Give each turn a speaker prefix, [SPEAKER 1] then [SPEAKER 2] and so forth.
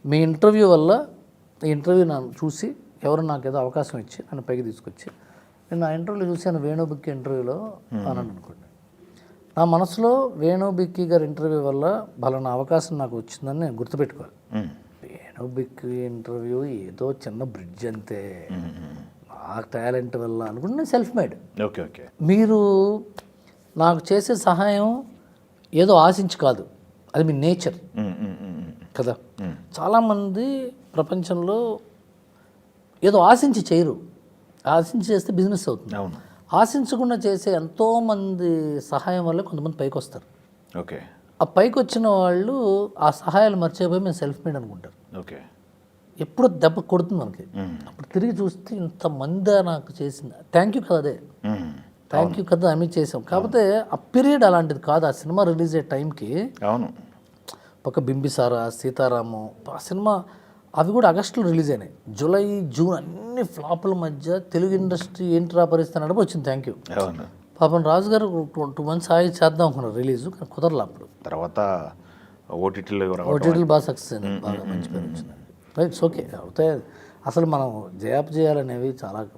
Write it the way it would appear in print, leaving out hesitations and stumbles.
[SPEAKER 1] మీ interview వల్ల ఈ interview నన్ను చూసి ఎవరు నాకు ఏదో అవకాశం ఇచ్చి నన్ను పైకి తీసుకొచ్చి నేను ఆ ఇంటర్వ్యూలో చూశాను వేణు బిక్కీ ఇంటర్వ్యూలో అని అనుకోండి. నా మనసులో వేణు బిక్కీ గారి ఇంటర్వ్యూ వల్ల బలన అవకాశం నాకు వచ్చిందని నేను గుర్తుపెట్టుకోవాలి. వేణు బిక్కీ ఇంటర్వ్యూ ఏదో చిన్న బ్రిడ్జ్ అంతే, నా టాలెంట్ వల్ల అనుకుంటే నేను సెల్ఫ్ మేడ్.
[SPEAKER 2] Okay okay.
[SPEAKER 1] మీరు నాకు చేసే సహాయం ఏదో ఆశించి కాదు, అది మీ నేచర్ కదా. చాలామంది ప్రపంచంలో ఏదో ఆశించి చేయరు, ఆశించి చేస్తే బిజినెస్ అవుతుంది.
[SPEAKER 2] అవును.
[SPEAKER 1] ఆశించకుండా చేసే ఎంతోమంది సహాయం వల్ల కొంతమంది పైకి వస్తారు.
[SPEAKER 2] ఓకే.
[SPEAKER 1] ఆ పైకి వచ్చిన వాళ్ళు ఆ సహాయాలు మర్చిపోయి మేము సెల్ఫ్ మేడ్ అనుకుంటారు.
[SPEAKER 2] ఓకే.
[SPEAKER 1] ఎప్పుడు దెబ్బ కొడుతుంది మనకి. అప్పుడు తిరిగి చూస్తే ఇంతమంది నాకు చేసింది, థ్యాంక్ యూ కదా, అదే థ్యాంక్ యూ కదా అని చేసాం. కాకపోతే ఆ పీరియడ్ అలాంటిది కాదు. ఆ సినిమా రిలీజ్ అయ్యే టైంకి
[SPEAKER 2] అవును
[SPEAKER 1] ఒక బింబిసారా, సీతారాము ఆ సినిమా అవి కూడా ఆగస్టులో రిలీజ్ అయినాయి. జూలై, జూన్ అన్ని ఫ్లాపుల మధ్య తెలుగు ఇండస్ట్రీ ఏంట్రా పరిస్థితి అన్నప్పుడు వచ్చింది థ్యాంక్ యూ.
[SPEAKER 2] అవును.
[SPEAKER 1] పాపం రాజు గారు 2 months ఆగి చేద్దాం అనుకున్నారు రిలీజ్, కానీ కుదరలే. అప్పుడు
[SPEAKER 2] తర్వాత ఓటీటీలో
[SPEAKER 1] బాగా సక్సెస్ అయింది, బాగా మంచి పేరు వచ్చింది. రైట్స్ ఓకే అవుతాయి. అసలు మనం జయాపజయాలు అనేవి చాలా